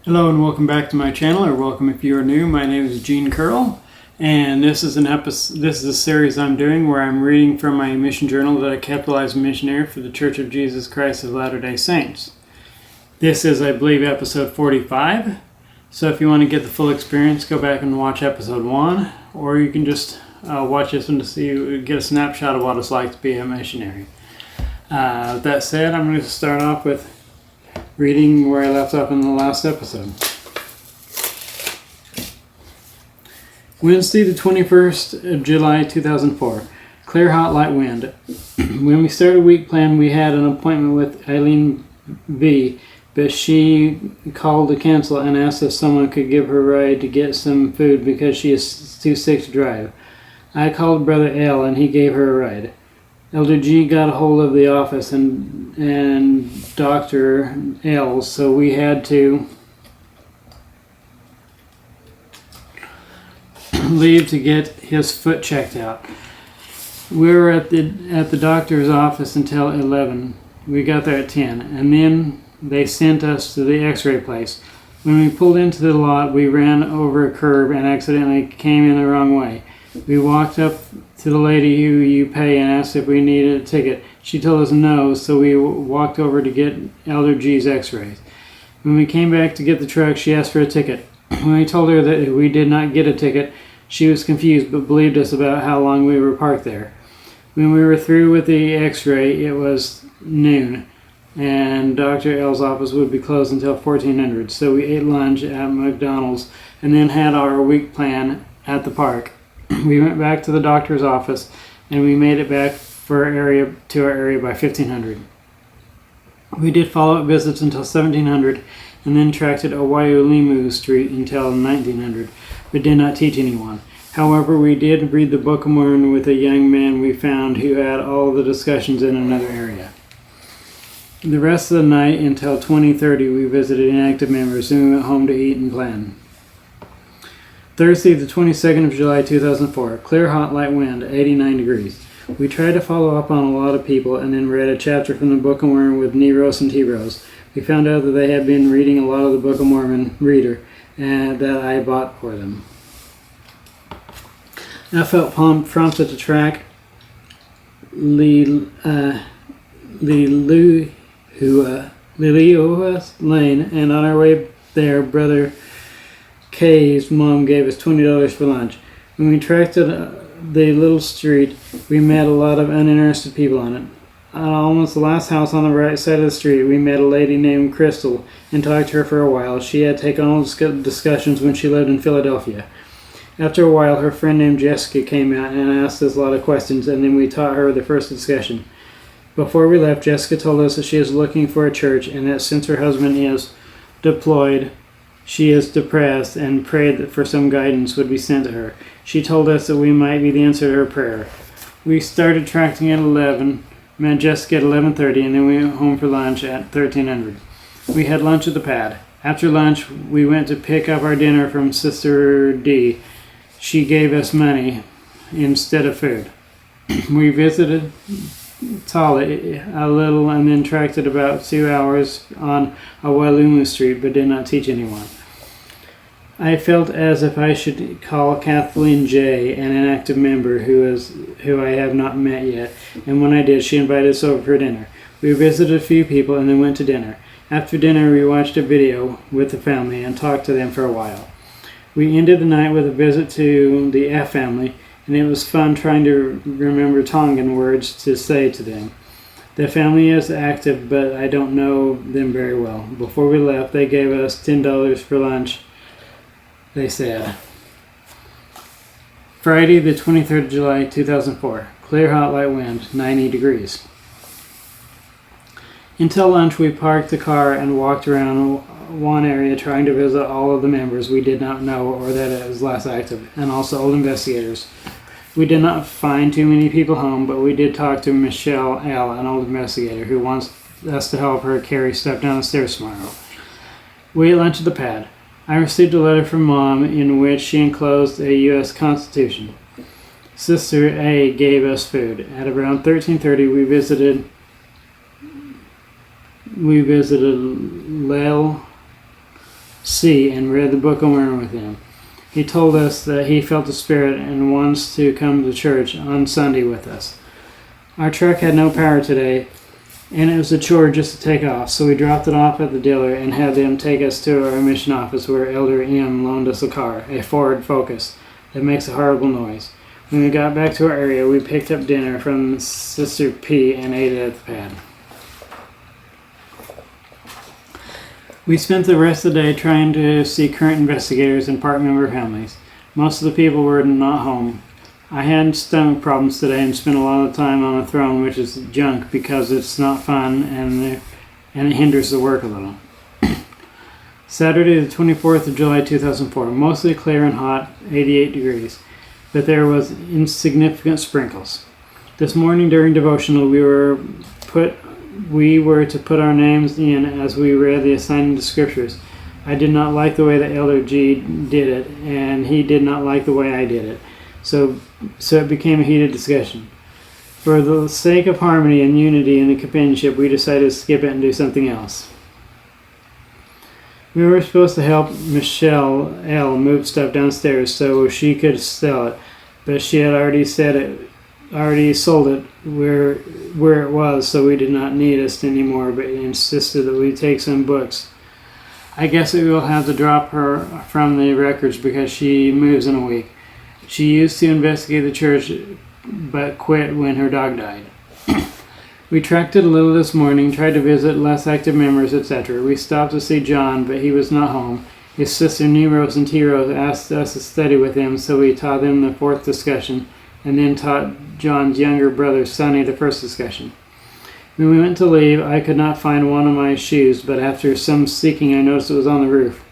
Hello and welcome back to my channel, or welcome if you are new. My name is Gene Curl, and this is a series I'm doing where I'm reading from my mission journal that I capitalized missionary for the Church of Jesus Christ of Latter-day Saints. This is, I believe, episode 45. So if you want to get the full experience, go back and watch episode 1, or you can just watch this one to get a snapshot of what it's like to be a missionary. With that said, I'm going to start off with reading where I left off in the last episode. Wednesday, the 21st of July, 2004. Clear, hot, light wind. When we started week plan, we had an appointment with Eileen V, but she called to cancel and asked if someone could give her a ride to get some food because she is too sick to drive. I called Brother L and he gave her a ride. Elder G got a hold of the office and Dr. L, so we had to leave to get his foot checked out. We were at the doctor's office until 11. We got there at 10, and then they sent us to the x-ray place. When we pulled into the lot, we ran over a curb and accidentally came in the wrong way. We walked up to the lady who you pay and asked if we needed a ticket. She told us no, so we walked over to get Elder G's x-rays. When we came back to get the truck, she asked for a ticket. When we told her that we did not get a ticket, she was confused but believed us about how long we were parked there. When we were through with the x-ray, it was noon, and Dr. L's office would be closed until 1400, so we ate lunch at McDonald's and then had our week plan at the park. We went back to the doctor's office, and we made it back to our area by 1500. We did follow-up visits until 1700, and then tracked at Waiulimu Street until 1900, but did not teach anyone. However, we did read the Book of Mormon with a young man we found who had all the discussions in another area. The rest of the night until 2030, we visited inactive members, and we went home to eat and plan. Thursday, the 22nd of July, 2004. Clear, hot, light wind, 89 degrees. We tried to follow up on a lot of people and then read a chapter from the Book of Mormon with Neros and T-Rose. We found out that they had been reading a lot of the Book of Mormon reader and that I bought for them. I felt prompted to track Liliua's Lane, and on our way there, Brother Kay's mom gave us $20 for lunch. When we tracked the little street, we met a lot of uninterested people on it. Almost the last house on the right side of the street, we met a lady named Crystal and talked to her for a while. She had taken all discussions when she lived in Philadelphia. After a while, her friend named Jessica came out and asked us a lot of questions, and then we taught her the first discussion. Before we left, Jessica told us that she is looking for a church and that since her husband is deployed, she is depressed and prayed that for some guidance would be sent to her. She told us that we might be the answer to her prayer. We started tracking at 11, met Jessica at 11:30, and then we went home for lunch at 1300. We had lunch at the pad. After lunch, we went to pick up our dinner from Sister D. She gave us money instead of food. We visited Tali a little and then tracked it about 2 hours on Awailumu Street, but did not teach anyone. I felt as if I should call Kathleen J, an inactive member who I have not met yet, and when I did, she invited us over for dinner. We visited a few people and then went to dinner. After dinner, we watched a video with the family and talked to them for a while. We ended the night with a visit to the F family, and it was fun trying to remember Tongan words to say to them. The family is active, but I don't know them very well. Before we left, they gave us $10 for lunch, they said. Friday, the 23rd of July, 2004. Clear, hot, light wind, 90 degrees. Until lunch, we parked the car and walked around one area trying to visit all of the members we did not know or that is less active, and also old investigators. We did not find too many people home, but we did talk to Michelle L., an old investigator who wants us to help her carry stuff down the stairs tomorrow. We ate lunch at the pad. I received a letter from Mom in which she enclosed a U.S. Constitution. Sister A gave us food. At around 13:30, we visited C and read the Book of Mormon with him. He told us that he felt the Spirit and wants to come to church on Sunday with us. Our truck had no power today, and it was a chore just to take off, so we dropped it off at the dealer and had them take us to our mission office where Elder M loaned us a car, a Ford Focus, that makes a horrible noise. When we got back to our area, we picked up dinner from Sister P and ate it at the pad. We spent the rest of the day trying to see current investigators and part member families. Most of the people were not home. I had stomach problems today and spent a lot of time on the throne, which is junk because it's not fun and it hinders the work a little. Saturday the 24th of July 2004, mostly clear and hot, 88 degrees, but there was insignificant sprinkles. This morning during devotional we were to put our names in as we read the assignment of scriptures. I did not like the way that Elder G did it, and he did not like the way I did it. So it became a heated discussion. For the sake of harmony and unity in the companionship, we decided to skip it and do something else. We were supposed to help Michelle L. move stuff downstairs so she could sell it, but she had already sold it where it was, so we did not need us anymore, but insisted that we take some books. I guess we will have to drop her from the records because she moves in a week. She used to investigate the church, but quit when her dog died. We tracked it a little this morning, tried to visit less active members, etc. We stopped to see John, but he was not home. His sister Neros and T-Rose asked us to study with him, so we taught them the fourth discussion, and then taught John's younger brother Sonny the first discussion. When we went to leave, I could not find one of my shoes, but after some seeking I noticed it was on the roof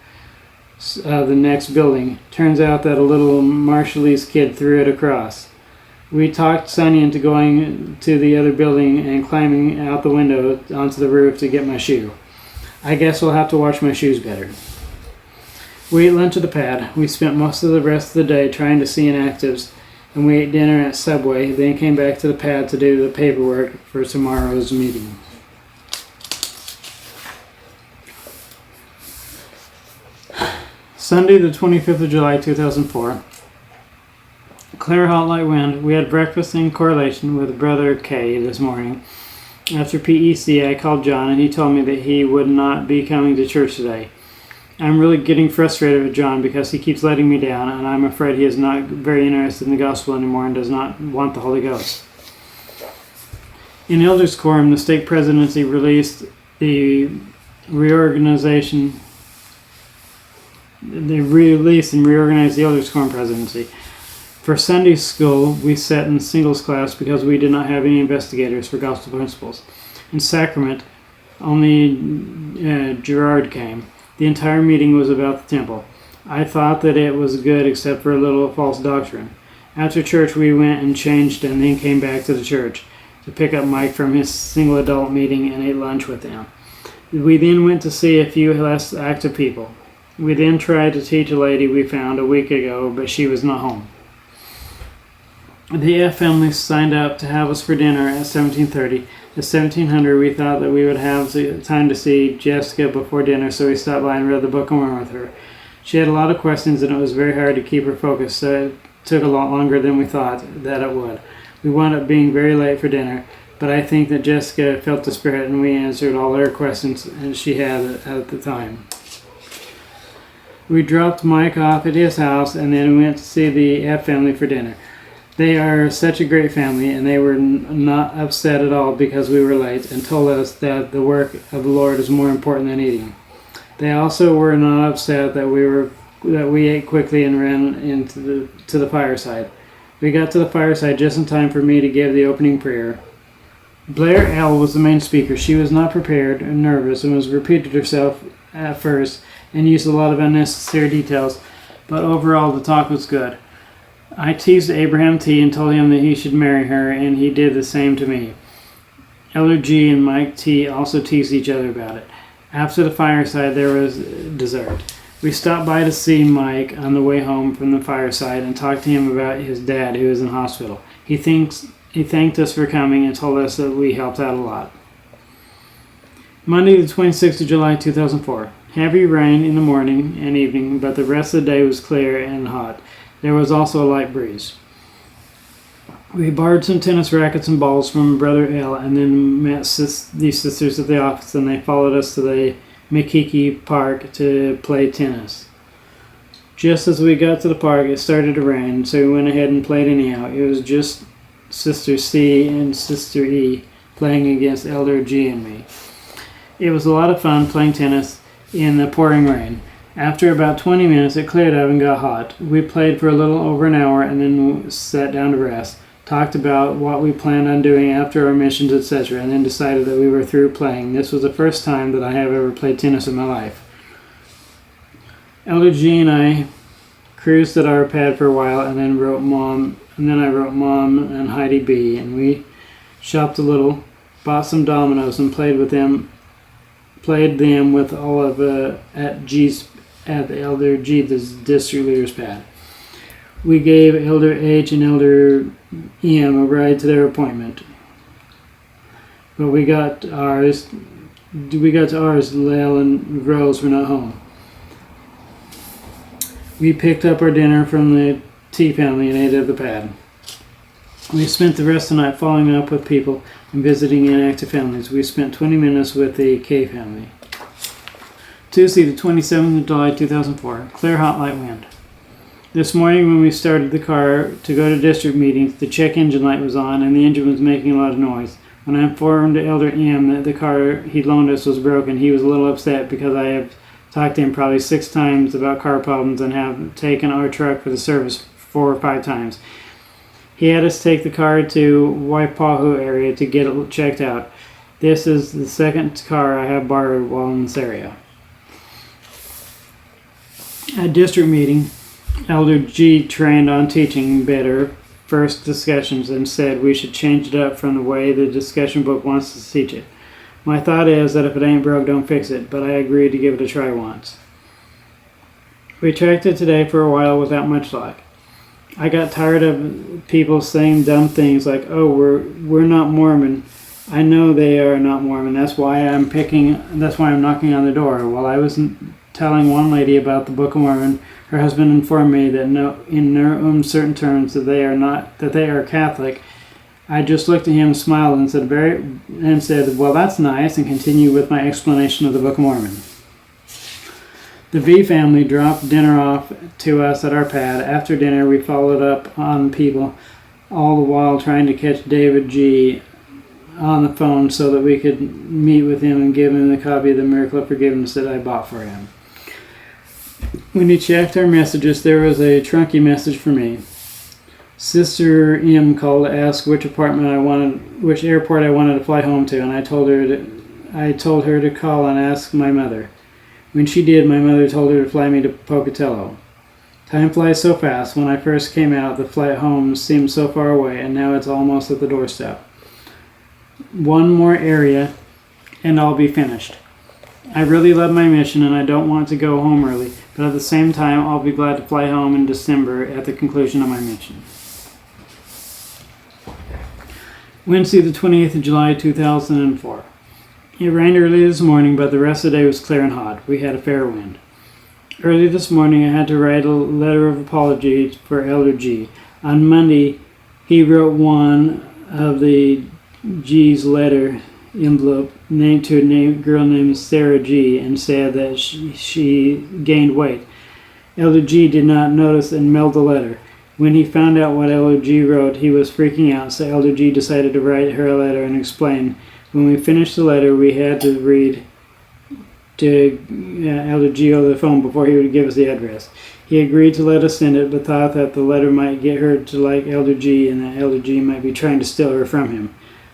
of the next building. Turns out that a little Marshallese kid threw it across. We talked Sonny into going to the other building and climbing out the window onto the roof to get my shoe. I guess we'll have to wash my shoes better. We ate lunch at the pad. We spent most of the rest of the day trying to see inactives, and we ate dinner at Subway, then came back to the pad to do the paperwork for tomorrow's meeting. Sunday, the 25th of July, 2004. Clear, hot, light wind. We had breakfast in correlation with Brother K this morning. After PEC, I called John, and he told me that he would not be coming to church today. I'm really getting frustrated with John because he keeps letting me down, and I'm afraid he is not very interested in the gospel anymore and does not want the Holy Ghost. In Elders Quorum, the stake presidency released the reorganized and reorganized the Elders Quorum presidency. For Sunday school, we sat in singles class because we did not have any investigators for gospel principles. In sacrament, only Gerard came. The entire meeting was about the temple. I thought that it was good except for a little false doctrine. After church, we went and changed and then came back to the church to pick up Mike from his single adult meeting and ate lunch with him. We then went to see a few less active people. We then tried to teach a lady we found a week ago, but she was not home. The F family signed up to have us for dinner at 17:30. At 1700, we thought that we would have time to see Jessica before dinner, so we stopped by and read the Book of Mormon with her. She had a lot of questions, and it was very hard to keep her focused, so it took a lot longer than we thought that it would. We wound up being very late for dinner, but I think that Jessica felt the Spirit, and we answered all her questions she had at the time. We dropped Mike off at his house, and then we went to see the F family for dinner. They are such a great family, and they were not upset at all because we were late and told us that the work of the Lord is more important than eating. They also were not upset that we ate quickly and ran to the fireside. We got to the fireside just in time for me to give the opening prayer. Blair L. was the main speaker. She was not prepared and nervous and was repeated herself at first and used a lot of unnecessary details, but overall the talk was good. I teased Abraham T. and told him that he should marry her, and he did the same to me. Elder G. and Mike T. also teased each other about it. After the fireside, there was dessert. We stopped by to see Mike on the way home from the fireside and talked to him about his dad, who was in hospital. He thanked us for coming and told us that we helped out a lot. Monday, the 26th of July, 2004. Heavy rain in the morning and evening, but the rest of the day was clear and hot. There was also a light breeze. We borrowed some tennis rackets and balls from Brother L, and then met these sisters at the office, and they followed us to the Makiki Park to play tennis. Just as we got to the park, it started to rain, so we went ahead and played anyhow. It was just Sister C and Sister E playing against Elder G and me. It was a lot of fun playing tennis in the pouring rain. After about 20 minutes, it cleared up and got hot. We played for a little over an hour and then sat down to rest, talked about what we planned on doing after our missions, etc., and then decided that we were through playing. This was the first time that I have ever played tennis in my life. Elder G and I cruised at our pad for a while, and then I wrote Mom and Heidi B, and we shopped a little, bought some dominoes, and played them with all of at the Elder G, the district leader's pad. We gave Elder H and Elder M a ride to their appointment, but we got to ours. Lyle and Rose were not home. We picked up our dinner from the T family and ate at the pad. We spent the rest of the night following up with people and visiting inactive families. We spent 20 minutes with the K family. Tuesday, the 27th of July, 2004. Clear, hot, light wind. This morning when we started the car to go to district meetings, the check engine light was on and the engine was making a lot of noise. When I informed Elder M that the car he loaned us was broken, he was a little upset because I have talked to him probably 6 times about car problems and have taken our truck for the service 4 or 5 times. He had us take the car to Waipahu area to get it checked out. This is the second car I have borrowed while in this area. At district meeting, Elder G trained on teaching better first discussions and said we should change it up from the way the discussion book wants us to teach it. My thought is that if it ain't broke, don't fix it, but I agreed to give it a try once. We tracked it today for a while without much luck. I got tired of people saying dumb things like, "Oh, we're not Mormon." I know they are not Mormon. That's why I'm knocking on the door. While I was telling one lady about the Book of Mormon, her husband informed me that in no uncertain terms that they are Catholic. I just looked at him, smiled, and said, "Well, that's nice," and continued with my explanation of the Book of Mormon. The V family dropped dinner off to us at our pad. After dinner, we followed up on people, all the while trying to catch David G on the phone so that we could meet with him and give him the copy of the Miracle of Forgiveness that I bought for him. When he checked our messages, there was a trunky message for me. Sister M called to ask which airport I wanted to fly home to, and I told her to call and ask my mother. When she did, my mother told her to fly me to Pocatello. Time flies so fast. When I first came out, the flight home seemed so far away, and now it's almost at the doorstep. One more area, and I'll be finished. I really love my mission, and I don't want to go home early, but at the same time, I'll be glad to fly home in December at the conclusion of my mission. Wednesday, the 28th of July, 2004. It rained early this morning, but the rest of the day was clear and hot. We had a fair wind. Early this morning, I had to write a letter of apology for Elder G. On Monday, he wrote one of the G's letter envelope named to a girl named Sarah G. and said that she gained weight. Elder G did not notice and mailed the letter. When he found out what Elder G wrote, he was freaking out, so Elder G decided to write her a letter and explain. When we finished the letter, we had to read to Elder G over the phone before he would give us the address. He agreed to let us send it, but thought that the letter might get her to like Elder G and that Elder G might be trying to steal her from him.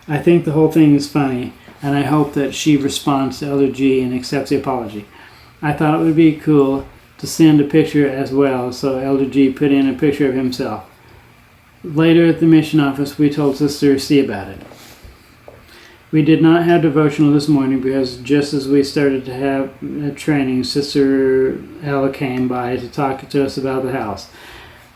I think the whole thing is funny, and I hope that she responds to Elder G and accepts the apology. I thought it would be cool to send a picture as well, so Elder G put in a picture of himself. Later at the mission office, we told Sister C about it. We did not have devotional this morning because just as we started to have training, Sister Ella came by to talk to us about the house.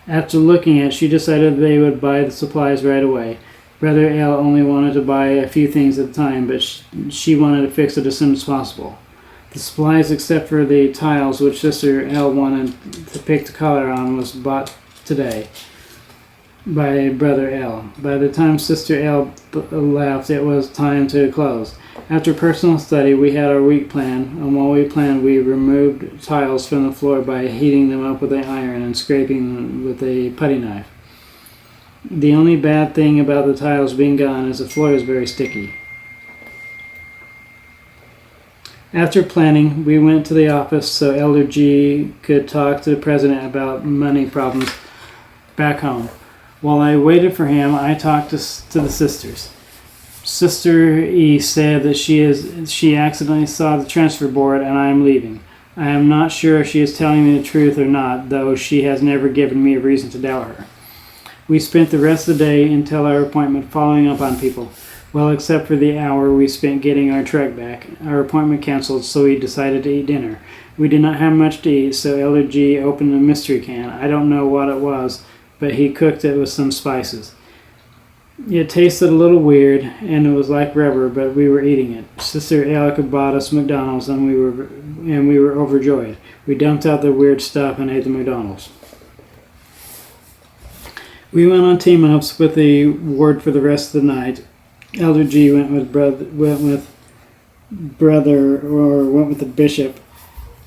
After looking at it, she decided they would buy the supplies right away. Brother L only wanted to buy a few things at a time, but she wanted to fix it as soon as possible. The supplies, except for the tiles, which Sister L wanted to pick the color on, was bought today by Brother L. By the time Sister L left, it was time to close. After personal study, we had our week plan, and while we planned, we removed tiles from the floor by heating them up with an iron and scraping them with a putty knife. The only bad thing about the tiles being gone is the floor is very sticky. After planning, we went to the office so Elder G could talk to the president about money problems back home. While I waited for him, I talked to the sisters. Sister E said that she accidentally saw the transfer board and I am leaving. I am not sure if she is telling me the truth or not, though she has never given me a reason to doubt her. We spent the rest of the day until our appointment following up on people. Well, except for the hour we spent getting our truck back. Our appointment canceled, so we decided to eat dinner. We did not have much to eat, so Elder G opened a mystery can. I don't know what it was, but he cooked it with some spices. It tasted a little weird, and it was like rubber, but we were eating it. Sister Alec bought us McDonald's, and we were overjoyed. We dumped out the weird stuff and ate the McDonald's. We went on team-ups with the ward for the rest of the night. Elder G went with the bishop,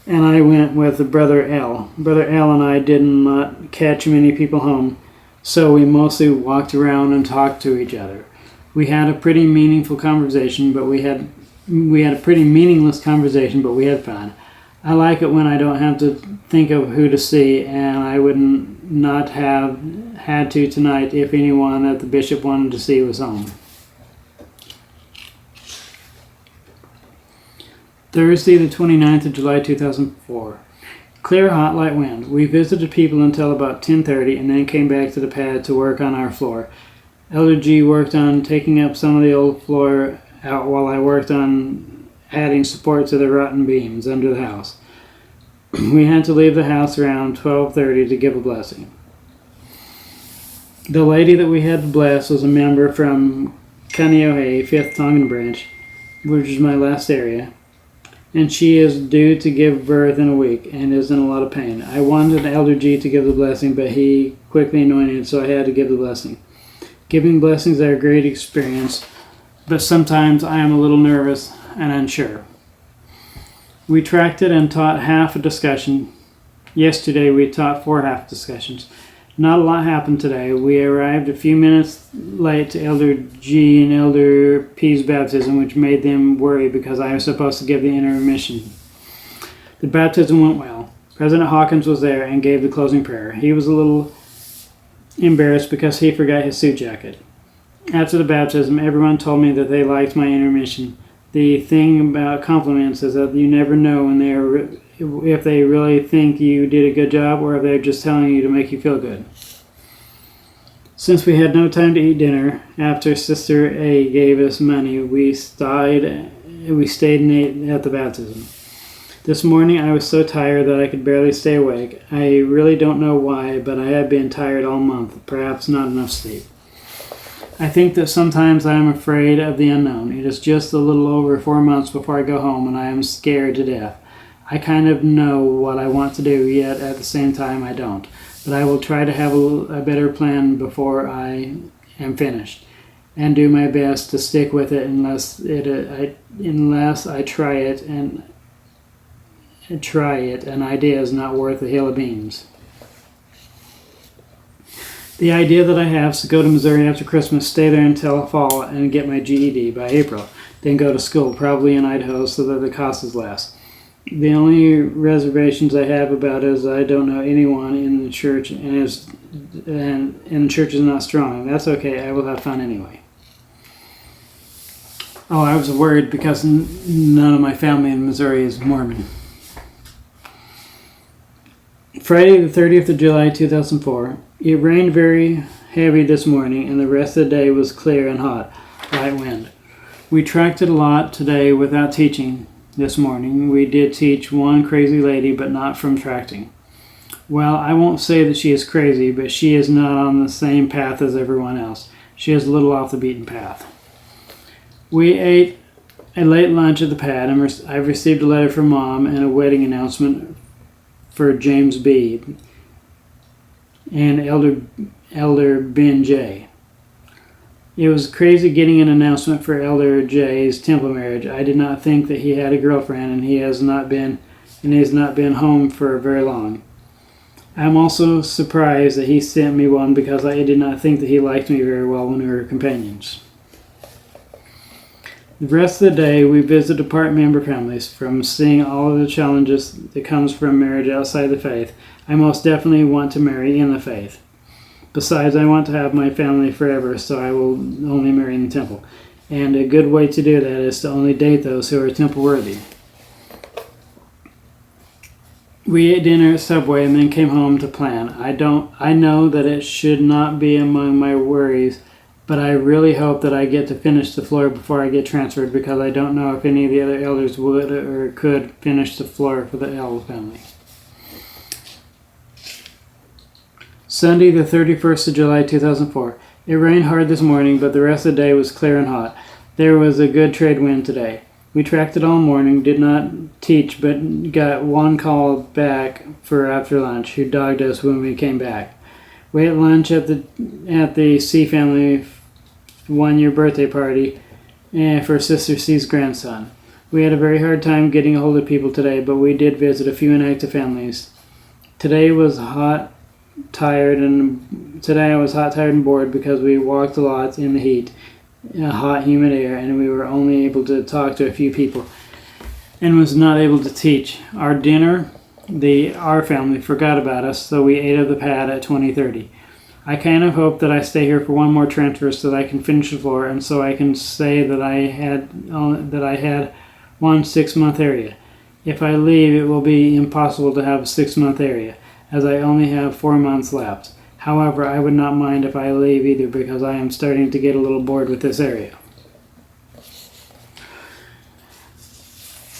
and I went with the Brother L. Brother L and I did not catch many people home, so we mostly walked around and talked to each other. We had a pretty meaningful conversation, but we had a pretty meaningless conversation, but we had fun. I like it when I don't have to think of who to see, and I would not have had to tonight if anyone that the bishop wanted to see was home. Thursday, the 29th of July, 2004. Clear, hot, light wind. We visited people until about 10:30 and then came back to the pad to work on our floor. Elder G worked on taking up some of the old floor out while I worked on adding support to the rotten beams under the house. We had to leave the house around 12:30 to give a blessing. The lady that we had to bless was a member from Kaneohe, 5th Tongan Branch, which is my last area. And she is due to give birth in a week and is in a lot of pain. I wanted Elder G to give the blessing, but he quickly anointed, so I had to give the blessing. Giving blessings are a great experience, but sometimes I am a little nervous and unsure. We tracked it and taught half a discussion. Yesterday we taught 4 half discussions. Not a lot happened today. We arrived a few minutes late to Elder G and Elder P's baptism, which made them worry because I was supposed to give the intermission. The baptism went well. President Hawkins was there and gave the closing prayer. He was a little embarrassed because he forgot his suit jacket. After the baptism, everyone told me that they liked my intermission. The thing about compliments is that you never know when if they really think you did a good job or if they're just telling you to make you feel good. Since we had no time to eat dinner, after Sister A gave us money, we stayed and ate at the baptism. This morning I was so tired that I could barely stay awake. I really don't know why, but I have been tired all month, perhaps not enough sleep. I think that sometimes I am afraid of the unknown. It is just a little over 4 months before I go home, and I am scared to death. I kind of know what I want to do, yet at the same time I don't. But I will try to have a better plan before I am finished, and do my best to stick with it unless I try it and an idea is not worth a hill of beans. The idea that I have is to go to Missouri after Christmas, stay there until fall, and get my GED by April, then go to school, probably in Idaho, so that the cost is less. The only reservations I have about it is I don't know anyone in the church, and the church is not strong. That's okay, I will have fun anyway. Oh, I was worried because none of my family in Missouri is Mormon. Friday the 30th of July 2004. It rained very heavy this morning, and the rest of the day was clear and hot, light wind. We tracked it a lot today without teaching this morning. We did teach one crazy lady, but not from tracting. Well, I won't say that she is crazy, but she is not on the same path as everyone else. She is a little off the beaten path. We ate a late lunch at the pad. I've received a letter from Mom and a wedding announcement for James B. and Elder Ben J. It was crazy getting an announcement for Elder J's temple marriage. I did not think that he had a girlfriend, and he has not been home for very long. I'm also surprised that he sent me one because I did not think that he liked me very well when we were companions. The rest of the day, we visited part member families. From seeing all of the challenges that comes from marriage outside the faith, I most definitely want to marry in the faith. Besides, I want to have my family forever, so I will only marry in the temple. And a good way to do that is to only date those who are temple worthy. We ate dinner at Subway and then came home to plan. I know that it should not be among my worries, but I really hope that I get to finish the floor before I get transferred, because I don't know if any of the other elders would or could finish the floor for the L family. Sunday, the 31st of July, 2004. It rained hard this morning, but the rest of the day was clear and hot. There was a good trade wind today. We tracked it all morning, did not teach, but got one call back for after lunch, who dogged us when we came back. We had lunch at the C family 1-year birthday party for Sister C's grandson. We had a very hard time getting a hold of people today, but we did visit a few inactive families. Today I was hot, tired, and bored because we walked a lot in the heat, hot, humid air, and we were only able to talk to a few people and was not able to teach. Our dinner, our family forgot about us, so we ate at the pad at 20:30. I kind of hope that I stay here for one more transfer so that I can finish the floor, and so I can say that I had 1 6-month area. If I leave, it will be impossible to have a 6-month area, as I only have 4 months left. However, I would not mind if I leave either, because I am starting to get a little bored with this area.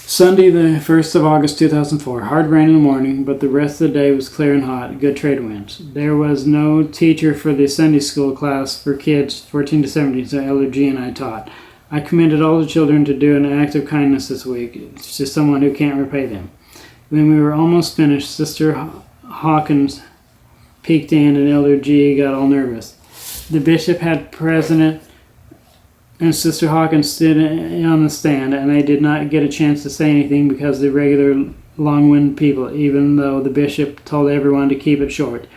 Sunday, the 1st of August, 2004. Hard rain in the morning, but the rest of the day was clear and hot. Good trade winds. There was no teacher for the Sunday school class for kids 14 to 17, so Elder G and I taught. I commended all the children to do an act of kindness this week to someone who can't repay them. When we were almost finished, Sister Hawkins peeked in and Elder G got all nervous. The bishop had President and Sister Hawkins stood on the stand, and they did not get a chance to say anything because of the regular long-winded people, even though the bishop told everyone to keep it short.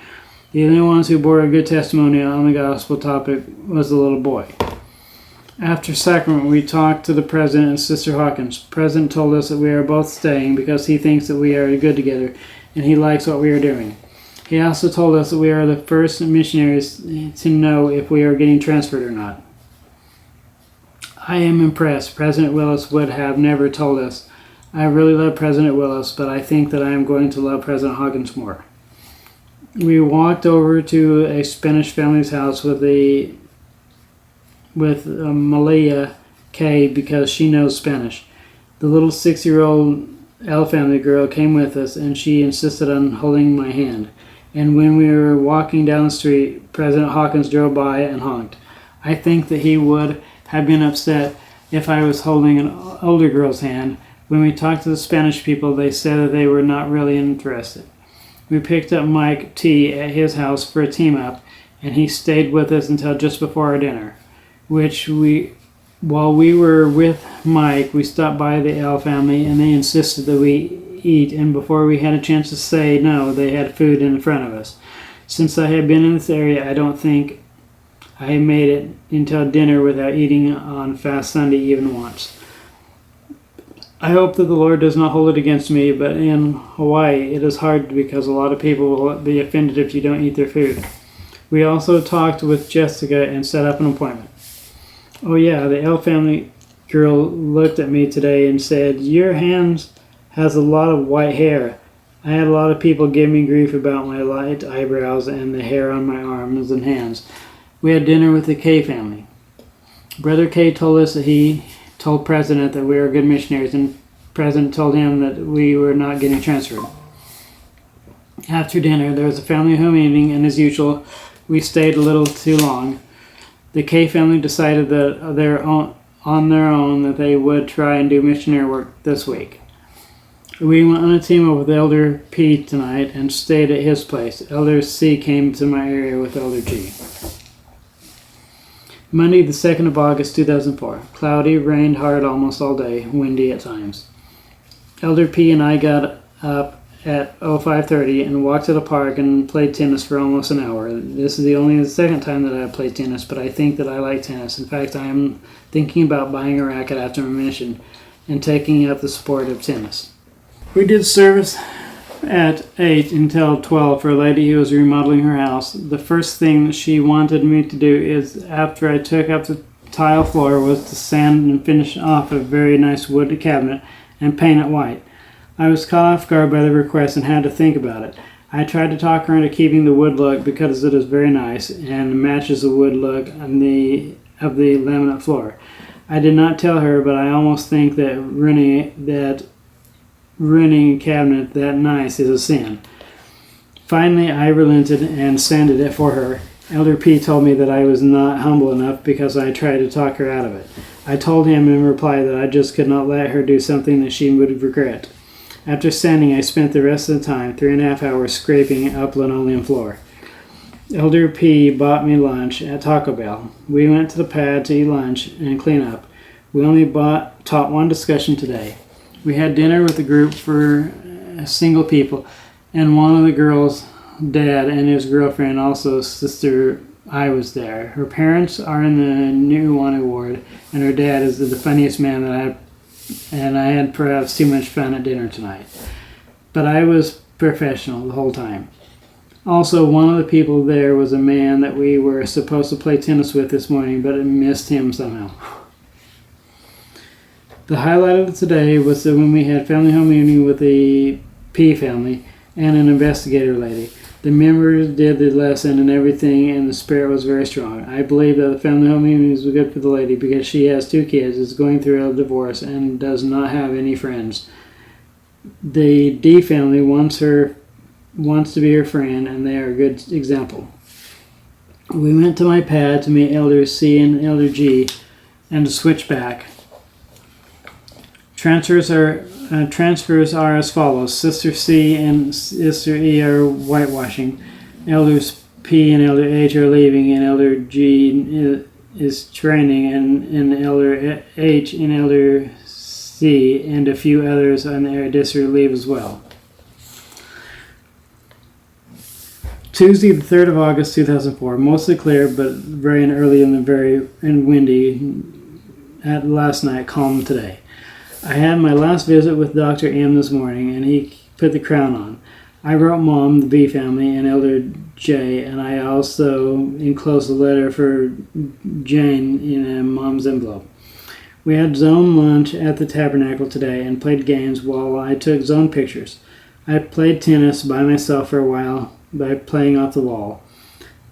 The only ones who bore a good testimony on the gospel topic was the little boy. After sacrament, we talked to the president and Sister Hawkins. The president told us that we are both staying because he thinks that we are good together, and he likes what we are doing. He also told us that we are the first missionaries to know if we are getting transferred or not. I am impressed. President Willis would have never told us. I really love President Willis, but I think that I am going to love President Hawkins more. We walked over to a Spanish family's house with Malia K because she knows Spanish. The little 6-year-old L family girl came with us, and she insisted on holding my hand. And when we were walking down the street, President Hawkins drove by and honked. I think that he would have been upset if I was holding an older girl's hand. When we talked to the Spanish people, they said that they were not really interested. We picked up Mike T at his house for a team-up, and he stayed with us until just before our dinner, while we were with Mike, we stopped by the L family, and they insisted that we eat, and before we had a chance to say no, they had food in front of us. Since I have been in this area, I don't think I made it until dinner without eating on Fast Sunday even once. I hope that the Lord does not hold it against me, but in Hawaii it is hard because a lot of people will be offended if you don't eat their food. We also talked with Jessica and set up an appointment. Oh yeah, the L family girl looked at me today and said, "Your hands has a lot of white hair." I had a lot of people give me grief about my light eyebrows and the hair on my arms and hands. We had dinner with the K family. Brother K told us that he told President that we are good missionaries, and President told him that we were not getting transferred. After dinner, there was a family home meeting, and as usual, we stayed a little too long. The K family decided that their on their own that they would try and do missionary work this week. We went on a team up with Elder P tonight and stayed at his place. Elder C came to my area with Elder G. Monday, the 2nd of August, 2004. Cloudy, rained hard almost all day, windy at times. Elder P and I got up at 5:30 and walked to the park and played tennis for almost an hour. This is the second time that I have played tennis, but I think that I like tennis. In fact, I am thinking about buying a racket after my mission and taking up the sport of tennis. We did service at 8 until 12 for a lady who was remodeling her house. The first thing she wanted me to do is, after I took up the tile floor, was to sand and finish off a very nice wood cabinet and paint it white. I was caught off guard by the request and had to think about it. I tried to talk her into keeping the wood look because it is very nice and matches the wood look of the laminate floor. I did not tell her, but I almost think that ruining a cabinet that nice is a sin. Finally, I relented and sanded it for her. Elder P told me that I was not humble enough because I tried to talk her out of it. I told him in reply that I just could not let her do something that she would regret. After sanding, I spent the rest of the time, 3.5 hours, scraping up linoleum floor. Elder P bought me lunch at Taco Bell. We went to the pad to eat lunch and clean up. We only taught one discussion today. We had dinner with a group for single people, and one of the girls' dad and his girlfriend, also sister, I was there. Her parents are in the New One Award, and her dad is the funniest man that I had perhaps too much fun at dinner tonight. But I was professional the whole time. Also, one of the people there was a man that we were supposed to play tennis with this morning, but I missed him somehow. The highlight of today was when we had family home evening with the P family and an investigator lady. The members did the lesson and everything, and the spirit was very strong. I believe that the family home evenings was good for the lady because she has 2 kids, is going through a divorce, and does not have any friends. The D family wants to be her friend, and they are a good example. We went to my pad to meet Elder C and Elder G and to switch back. Transfers are as follows. Sister C and Sister E are whitewashing. Elders P and Elder H are leaving, and Elder G is training, and Elder H and Elder C and a few others on the district leave as well. Tuesday, the 3rd of August, 2004. Mostly clear, but rain early and windy at last night, calm today. I had my last visit with Dr. M this morning, and he put the crown on. I wrote Mom, the B family, and Elder J, and I also enclosed a letter for Jane in a Mom's envelope. We had zone lunch at the Tabernacle today and played games while I took zone pictures. I played tennis by myself for a while by playing off the wall.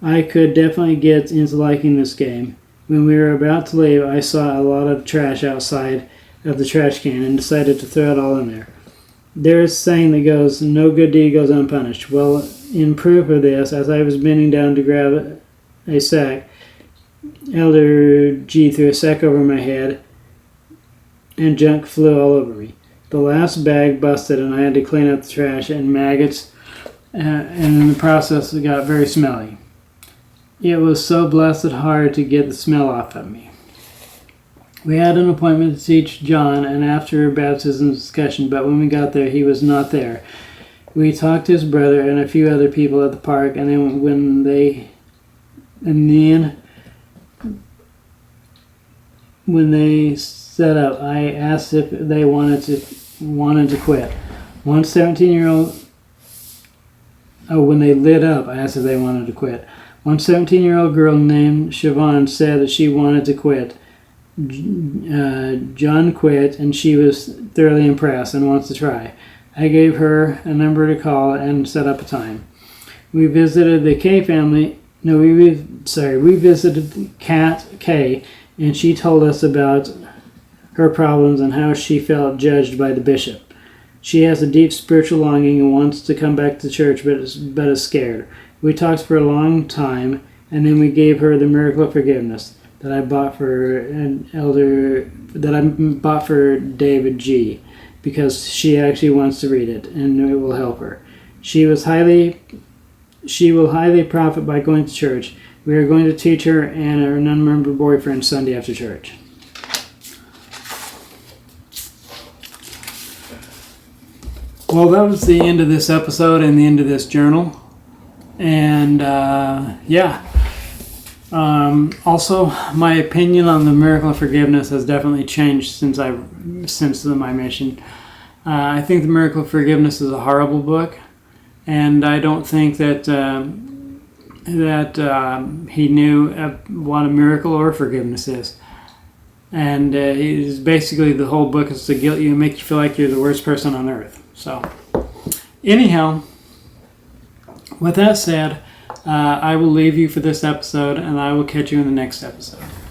I could definitely get into liking this game. When we were about to leave, I saw a lot of trash outside of the trash can and decided to throw it all in there. There is a saying that goes, no good deed goes unpunished. Well, in proof of this, as I was bending down to grab a sack, Elder G threw a sack over my head and junk flew all over me. The last bag busted and I had to clean up the trash and maggots, and in the process it got very smelly. It was so blessed hard to get the smell off of me. We had an appointment to teach John and after baptism discussion, but when we got there, he was not there. We talked to his brother and a few other people at the park, and then when they set up, I asked if they wanted to quit. One 17-year-old. When they lit up, I asked if they wanted to quit. One 17-year-old girl named Siobhan said that she wanted to quit. John quit, and she was thoroughly impressed and wants to try. I gave her a number to call and set up a time. We visited the K family. No, we visited Kat K, and she told us about her problems and how she felt judged by the bishop. She has a deep spiritual longing and wants to come back to church, but is scared. We talked for a long time, and then we gave her the miracle of forgiveness. that I bought for David G, because she actually wants to read it and it will help her. She will highly profit by going to church. We are going to teach her and her non-member boyfriend Sunday after church. Well, that was the end of this episode and the end of this journal. And also, my opinion on the miracle of forgiveness has definitely changed since my mission. I think the miracle of forgiveness is a horrible book, and I don't think that he knew what a miracle or forgiveness is. And basically the whole book is to guilt you and make you feel like you're the worst person on earth. So, anyhow, with that said, I will leave you for this episode, and I will catch you in the next episode.